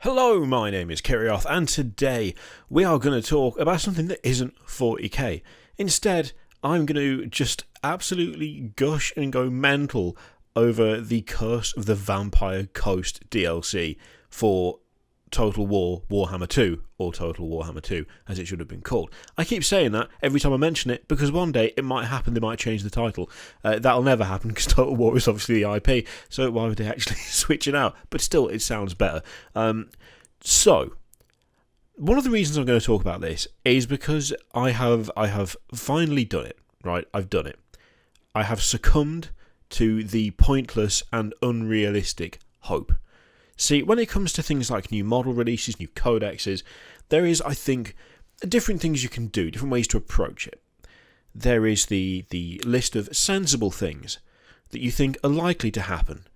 Hello, my name is Kirioth, and today we are going to talk about something that isn't 40k. Instead, I'm going to just absolutely gush and go mental over the Curse of the Vampire Coast DLC for Total War Warhammer 2, or Total Warhammer 2, as it should have been called. I keep saying that every time I mention it, because one day it might happen, they might change the title. That'll never happen, because Total War is obviously the IP, so why would they actually switch it out? But still, it sounds better. So, one of the reasons I'm going to talk about this is because I have finally done it, right? I've done it. I have succumbed to the pointless and unrealistic hope. See, when it comes to things like new model releases, new codexes, there is, I think, different things you can do, different ways to approach it. There is the list of sensible things that you think are likely to happen,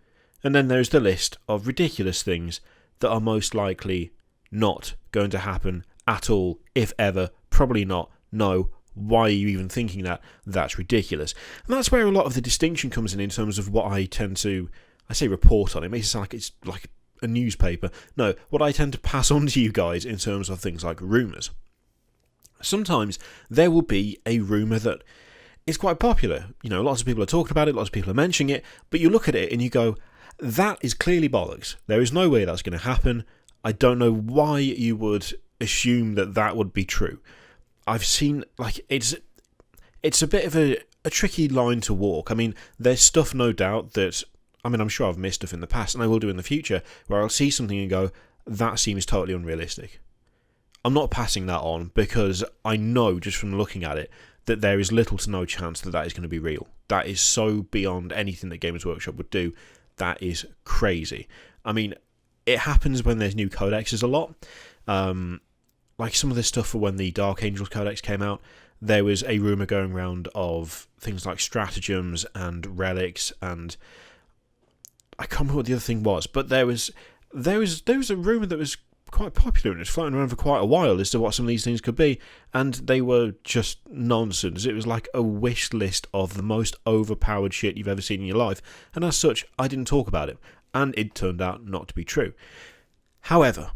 and then there's the list of ridiculous things that are most likely not going to happen at all, if ever, probably not, no, why are you even thinking that? That's ridiculous. And that's where a lot of the distinction comes in terms of what I tend to, I say report on, it makes it sound like it's like a newspaper. No, what I tend to pass on to you guys in terms of things like rumours. Sometimes there will be a rumour that is quite popular. You know, lots of people are talking about it, lots of people are mentioning it, but you look at it and you go, that is clearly bollocks. There is no way that's going to happen. I don't know why you would assume that that would be true. I've seen, like, it's a bit of a tricky line to walk. I mean, there's stuff, no doubt, that, I mean, I'm sure I've missed stuff in the past, and I will do in the future, where I'll see something and go, that seems totally unrealistic. I'm not passing that on, because I know, just from looking at it, that there is little to no chance that that is going to be real. That is so beyond anything that Games Workshop would do. That is crazy. I mean, it happens when there's new codexes a lot. Like some of the stuff for when the Dark Angels Codex came out, there was a rumour going around of things like stratagems and relics, and I can't remember what the other thing was, but there was a rumour that was quite popular and it's floating around for quite a while as to what some of these things could be, and they were just nonsense. It was like a wish list of the most overpowered shit you've ever seen in your life, and as such, I didn't talk about it, and it turned out not to be true. However,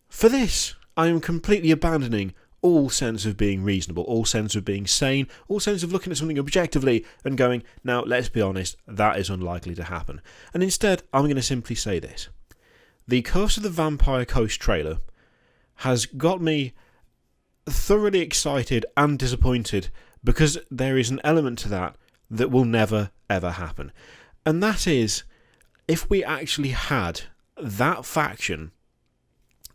for this, I am completely abandoning all sense of being reasonable, all sense of being sane, all sense of looking at something objectively and going, now, let's be honest, that is unlikely to happen. And instead, I'm going to simply say this. The Curse of the Vampire Coast trailer has got me thoroughly excited and disappointed, because there is an element to that that will never, ever happen. And that is, if we actually had that faction,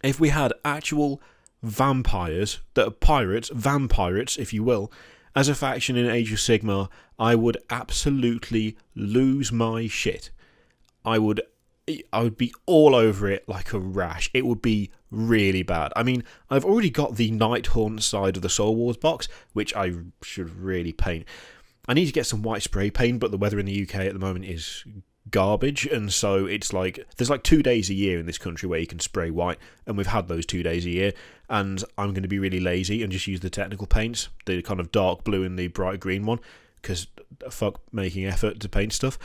if we had actual vampires that are pirates, vampirates, if you will, as a faction in Age of Sigmar, I would absolutely lose my shit. I would be all over it like a rash. It would be really bad. I mean, I've already got the Nighthaunt side of the Soul Wars box, which I should really paint. I need to get some white spray paint, but the weather in the UK at the moment is garbage, and so it's like there's like 2 days a year in this country where you can spray white, and we've had those 2 days a year, and I'm going to be really lazy and just use the technical paints, the kind of dark blue and the bright green one, because fuck making effort to paint stuff.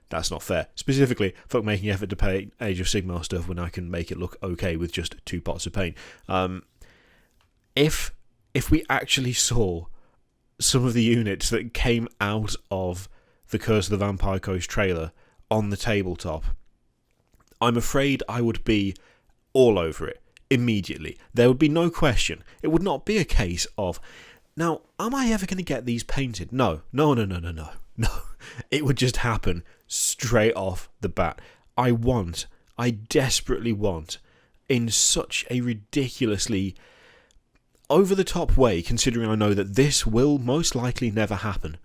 That's not fair. Specifically, fuck making effort to paint Age of Sigmar stuff when I can make it look okay with just 2 pots of paint. If we actually saw some of the units that came out of the Curse of the Vampire Coast trailer on the tabletop, I'm afraid I would be all over it immediately. There would be no question. It would not be a case of, now, am I ever going to get these painted? No. It would just happen straight off the bat. I desperately want, in such a ridiculously over-the-top way, considering I know that this will most likely never happen,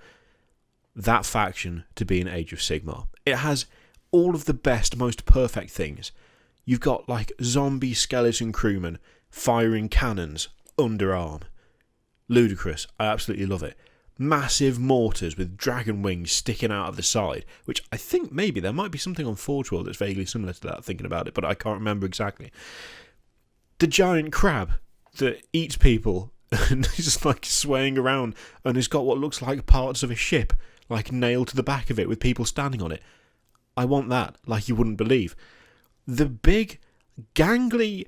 that faction to be in Age of Sigmar. It has all of the best, most perfect things. You've got, like, zombie skeleton crewmen firing cannons underarm. Ludicrous. I absolutely love it. Massive mortars with dragon wings sticking out of the side, which I think maybe there might be something on Forge World that's vaguely similar to that, thinking about it, but I can't remember exactly. The giant crab that eats people and is just like swaying around and has got what looks like parts of a ship like nailed to the back of it with people standing on it. I want that, like you wouldn't believe. The big gangly,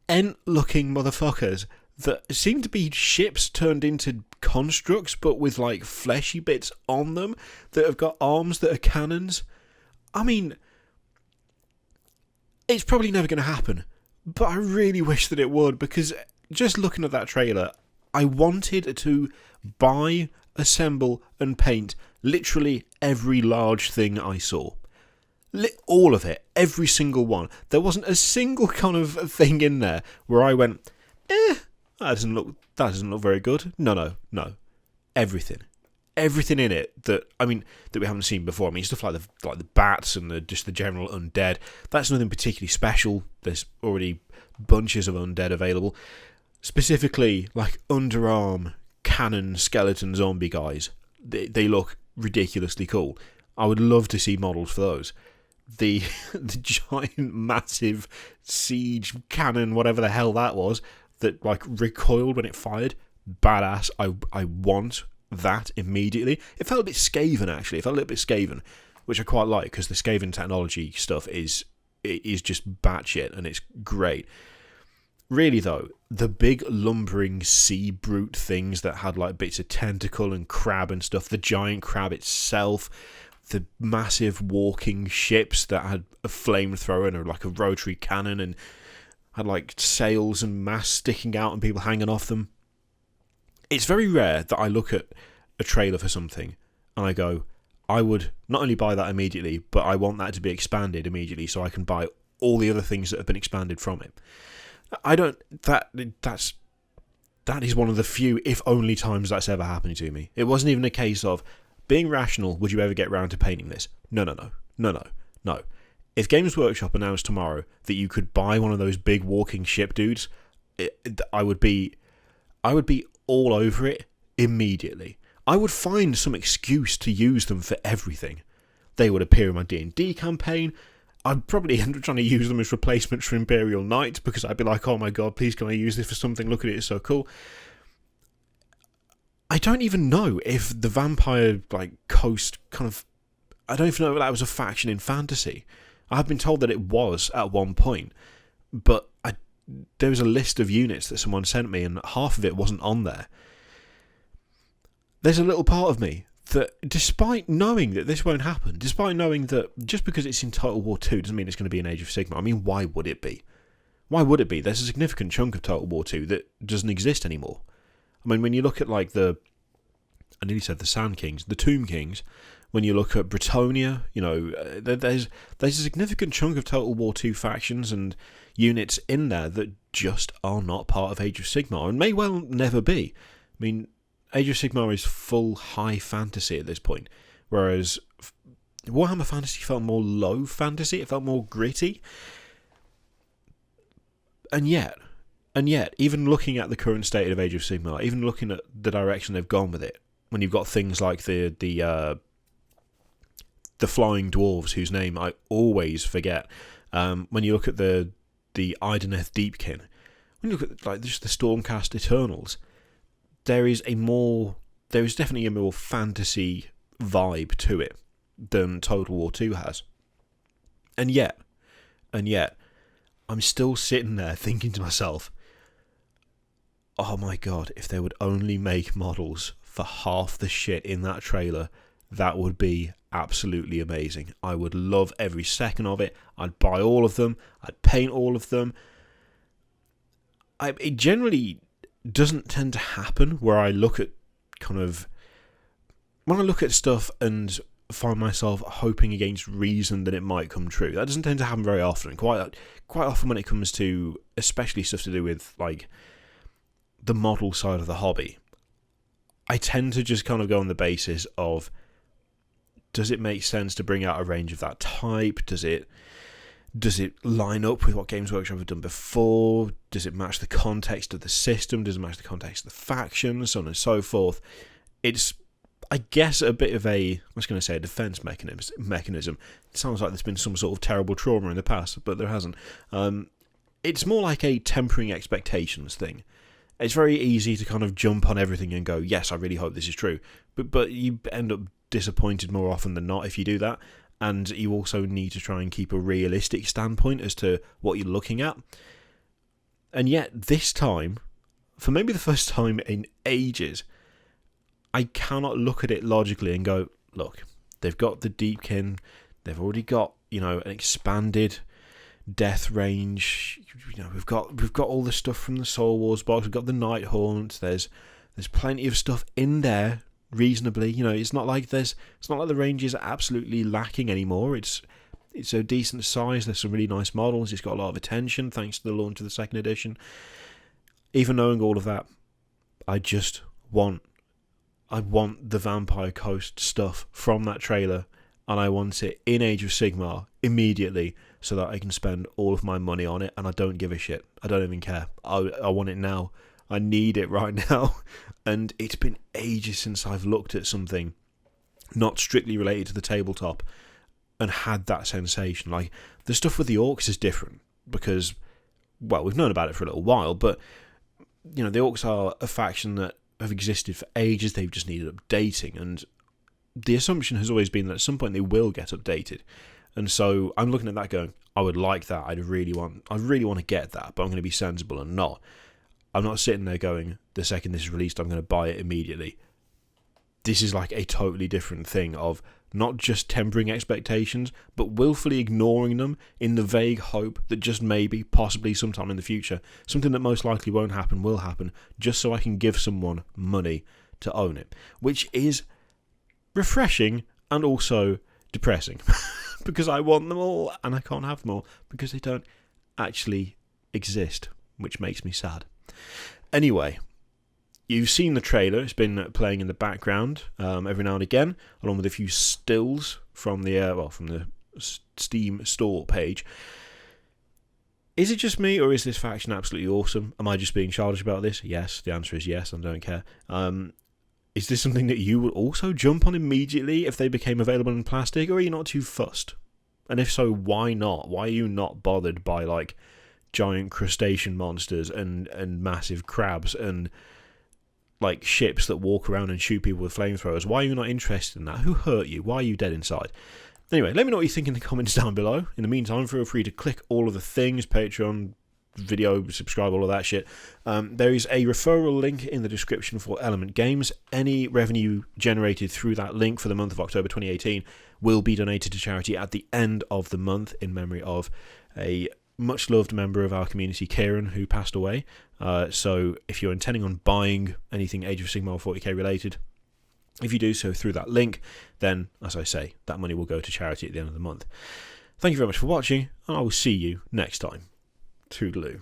ent-looking motherfuckers that seem to be ships turned into constructs, but with like fleshy bits on them that have got arms that are cannons. I mean, it's probably never going to happen, but I really wish that it would, because just looking at that trailer, I wanted to buy, assemble and paint literally every large thing I saw. All of it, every single one. There wasn't a single kind of thing in there where I went, that doesn't look very good. No. Everything in it that we haven't seen before. I mean, stuff like the bats and just the general undead. That's nothing particularly special. There's already bunches of undead available. Specifically, like underarm cannon skeleton zombie guys. They look ridiculously cool. I would love to see models for those. The giant, massive siege cannon, whatever the hell that was, that like recoiled when it fired. Badass. I want that immediately. It felt a bit Skaven, actually. It felt a little bit Skaven, which I quite like, because the Skaven technology stuff is just batshit, and it's great. Really, though, the big lumbering sea brute things that had like bits of tentacle and crab and stuff, the giant crab itself, the massive walking ships that had a flamethrower and like a rotary cannon and had like sails and masts sticking out and people hanging off them. It's very rare that I look at a trailer for something and I go, I would not only buy that immediately, but I want that to be expanded immediately so I can buy all the other things that have been expanded from it. That is one of the few, if only, times that's ever happened to me. It wasn't even a case of being rational, would you ever get round to painting this? No. If Games Workshop announced tomorrow that you could buy one of those big walking ship dudes, I would be all over it immediately. I would find some excuse to use them for everything. They would appear in my D&D campaign. I'd probably end up trying to use them as replacements for Imperial Knights, because I'd be like, oh my god, please can I use this for something? Look at it, it's so cool. I don't even know if the vampire coast kind of... I don't even know if that was a faction in fantasy. I have been told that it was at one point, but there was a list of units that someone sent me and half of it wasn't on there. There's a little part of me that, despite knowing that this won't happen, despite knowing that just because it's in Total War II doesn't mean it's going to be in Age of Sigmar. I mean, why would it be? Why would it be? There's a significant chunk of Total War II that doesn't exist anymore. I mean, when you look at I nearly said the Sand Kings, the Tomb Kings, when you look at Bretonia, there's a significant chunk of Total War II factions and units in there that just are not part of Age of Sigmar and may well never be. I mean, Age of Sigmar is full high fantasy at this point, whereas Warhammer Fantasy felt more low fantasy, it felt more gritty. And yet, even looking at the current state of Age of Sigmar, even looking at the direction they've gone with it, when you've got things like the flying dwarves, whose name I always forget, when you look at the Ideneth Deepkin, when you look at just the Stormcast Eternals, there is definitely a more fantasy vibe to it than Total War 2 has. And yet, I'm still sitting there thinking to myself, oh my god, if they would only make models for half the shit in that trailer, that would be absolutely amazing. I would love every second of it. I'd buy all of them. I'd paint all of them. It generally doesn't tend to happen where I look at when I look at stuff and find myself hoping against reason that it might come true. That doesn't tend to happen very often. Quite often when it comes to especially stuff to do with the model side of the hobby, I tend to just kind of go on the basis of, does it make sense to bring out a range of that type? Does it line up with what Games Workshop have done before? Does it match the context of the system? Does it match the context of the factions? So on and so forth. It's, I guess, a bit of a defense mechanism. It sounds like there's been some sort of terrible trauma in the past, but there hasn't. It's more like a tempering expectations thing. It's very easy to kind of jump on everything and go, yes, I really hope this is true. But you end up disappointed more often than not if you do that. and you also need to try and keep a realistic standpoint as to what you're looking at. And yet, this time, for maybe the first time in ages, I cannot look at it logically and go, look, they've got the Deepkin, they've already got, an expanded death range. We've got all the stuff from the Soul Wars box. We've got the Night Haunt. There's plenty of stuff in there reasonably. It's not like the range is absolutely lacking anymore. It's a decent size. There's some really nice models. It's got a lot of attention thanks to the launch of the second edition. Even knowing all of that, I want the Vampire Coast stuff from that trailer, and I want it in Age of Sigmar immediately so that I can spend all of my money on it, and I don't give a shit. I don't even care. I want it now. I need it right now. And it's been ages since I've looked at something not strictly related to the tabletop and had that sensation. Like, the stuff with the Orcs is different because, well, we've known about it for a little while, but, the Orcs are a faction that have existed for ages. They've just needed updating, and the assumption has always been that at some point they will get updated. And so I'm looking at that going, I would like that. I really want to get that, but I'm going to be sensible and not. I'm not sitting there going, the second this is released, I'm going to buy it immediately. This is like a totally different thing of not just tempering expectations, but willfully ignoring them in the vague hope that just maybe, possibly sometime in the future, something that most likely won't happen will happen, just so I can give someone money to own it. Which is refreshing and also depressing. Because I want them all and I can't have them all because they don't actually exist, which makes me sad. Anyway, you've seen the trailer. It's been playing in the background every now and again, along with a few stills from the Steam store page. Is it just me, or is this faction absolutely awesome? Am I just being childish about this? Yes, the answer is yes. I don't care. Is this something that you would also jump on immediately if they became available in plastic, or are you not too fussed? And if so, why not? Why are you not bothered by, like, giant crustacean monsters and massive crabs and, like, ships that walk around and shoot people with flamethrowers? Why are you not interested in that? Who hurt you? Why are you dead inside? Anyway, let me know what you think in the comments down below. In the meantime, feel free to click all of the things, Patreon, video, subscribe, all of that shit. There is a referral link in the description for Element Games. Any revenue generated through that link for the month of October 2018 will be donated to charity at the end of the month in memory of a much loved member of our community, Kieran, who passed away. So if you're intending on buying anything Age of Sigmar 40k related, if you do so through that link, then, as I say, that money will go to charity at the end of the month. Thank you very much for watching, and I will see you next time. Toodaloo.